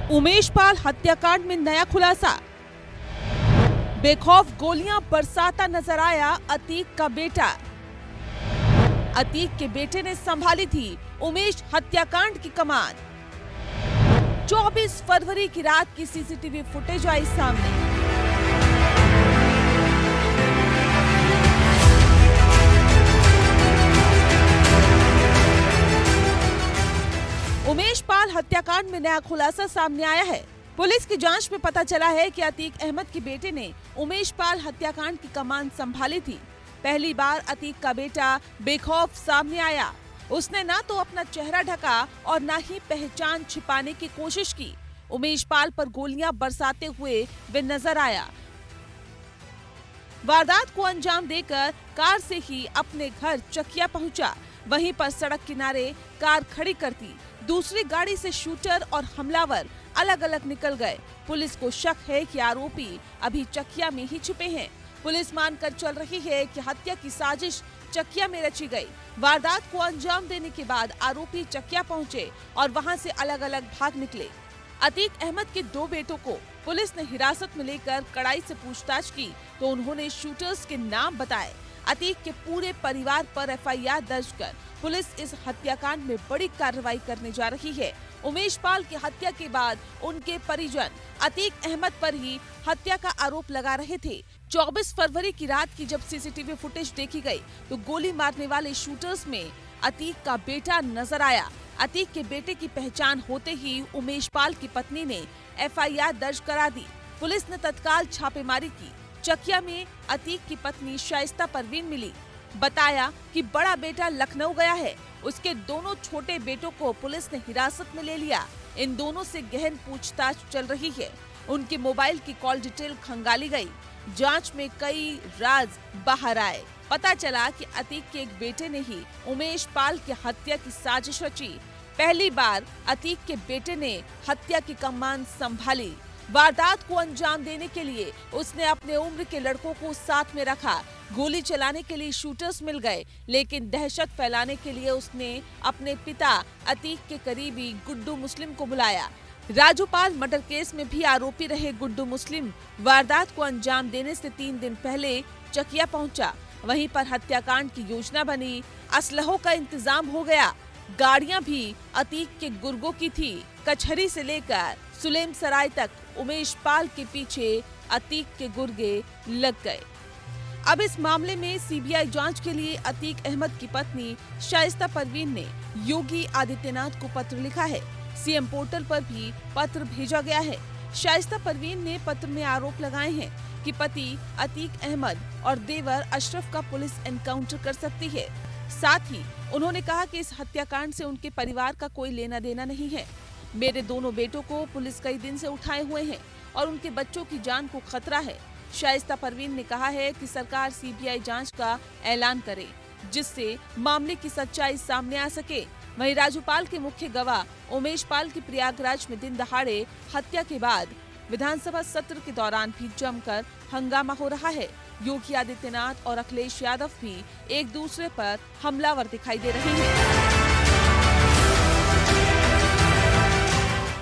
उमेश पाल हत्याकांड में नया खुलासा। बेखौफ गोलियां बरसाता नजर आया अतीक का बेटा। अतीक के बेटे ने संभाली थी उमेश हत्याकांड की कमान। 24 फरवरी की रात की सीसीटीवी फुटेज आई सामने। उमेश पाल हत्याकांड में नया खुलासा सामने आया है। पुलिस की जांच में पता चला है कि अतीक अहमद के बेटे ने उमेश पाल हत्याकांड की कमान संभाली थी। पहली बार अतीक का बेटा बेखौफ सामने आया। उसने ना तो अपना चेहरा ढका और ना ही पहचान छिपाने की कोशिश की। उमेश पाल पर गोलियां बरसाते हुए वे नजर आया। वारदात को अंजाम देकर कार से ही अपने घर चकिया पहुंचा। वहीं पर सड़क किनारे कार खड़ी कर दी। दूसरी गाड़ी से शूटर और हमलावर अलग अलग निकल गए। पुलिस को शक है कि आरोपी अभी चकिया में ही छिपे हैं। पुलिस मानकर चल रही है कि हत्या की साजिश चकिया में रची गई। वारदात को अंजाम देने के बाद आरोपी चकिया पहुंचे और वहां से अलग अलग भाग निकले। अतीक अहमद के 2 बेटों को पुलिस ने हिरासत में लेकर कड़ाई से पूछताछ की तो उन्होंने शूटर्स के नाम बताए। अतीक के पूरे परिवार पर एफआईआर दर्ज कर पुलिस इस हत्याकांड में बड़ी कार्रवाई करने जा रही है। उमेश पाल की हत्या के बाद उनके परिजन अतीक अहमद पर ही हत्या का आरोप लगा रहे थे। 24 फरवरी की रात की जब सीसीटीवी फुटेज देखी गई तो गोली मारने वाले शूटर्स में अतीक का बेटा नजर आया। अतीक के बेटे की पहचान होते ही उमेश पाल की पत्नी ने एफआईआर दर्ज करा दी। पुलिस ने तत्काल छापेमारी की। चकिया में अतीक की पत्नी शाइस्ता परवीन मिली। बताया कि बड़ा बेटा लखनऊ गया है। उसके दोनों छोटे बेटों को पुलिस ने हिरासत में ले लिया। इन दोनों से गहन पूछताछ चल रही है। उनके मोबाइल की कॉल डिटेल खंगाली गई। जांच में कई राज बाहर आए। पता चला कि अतीक के एक बेटे ने ही उमेश पाल की हत्या की साजिश रची। पहली बार अतीक के बेटे ने हत्या की कमान संभाली। वारदात को अंजाम देने के लिए उसने अपने उम्र के लड़कों को साथ में रखा। गोली चलाने के लिए शूटर्स मिल गए, लेकिन दहशत फैलाने के लिए उसने अपने पिता अतीक के करीबी गुड्डू मुस्लिम को बुलाया। राजू पाल मर्डर केस में भी आरोपी रहे गुड्डू मुस्लिम वारदात को अंजाम देने से 3 दिन पहले चकिया पहुंचा। वहीं पर हत्याकांड की योजना बनी। असलहों का इंतजाम हो गया। गाड़ियां भी अतीक के गुर्गों की थी। कचहरी से लेकर सुलेम सराय तक उमेश पाल के पीछे अतीक के गुर्गे लग गए। अब इस मामले में सीबीआई जांच के लिए अतीक अहमद की पत्नी शाइस्ता परवीन ने योगी आदित्यनाथ को पत्र लिखा है। सीएम पोर्टल पर भी पत्र भेजा गया है। शाइस्ता परवीन ने पत्र में आरोप लगाए हैं कि पति अतीक अहमद और देवर अशरफ का पुलिस एनकाउंटर कर सकती है। साथ ही उन्होंने कहा कि इस हत्याकांड से उनके परिवार का कोई लेना देना नहीं है। मेरे दोनों बेटों को पुलिस कई दिन से उठाए हुए हैं और उनके बच्चों की जान को खतरा है। शाइस्ता परवीन ने कहा है कि सरकार सीबीआई जांच का ऐलान करे, जिससे मामले की सच्चाई सामने आ सके। वहीं राजू पाल के मुख्य गवाह उमेश पाल की प्रयागराज में दिन दहाड़े हत्या के बाद विधानसभा सत्र के दौरान भी जमकर हंगामा हो रहा है। योगी आदित्यनाथ और अखिलेश यादव भी एक दूसरे पर हमलावर दिखाई दे रहे हैं।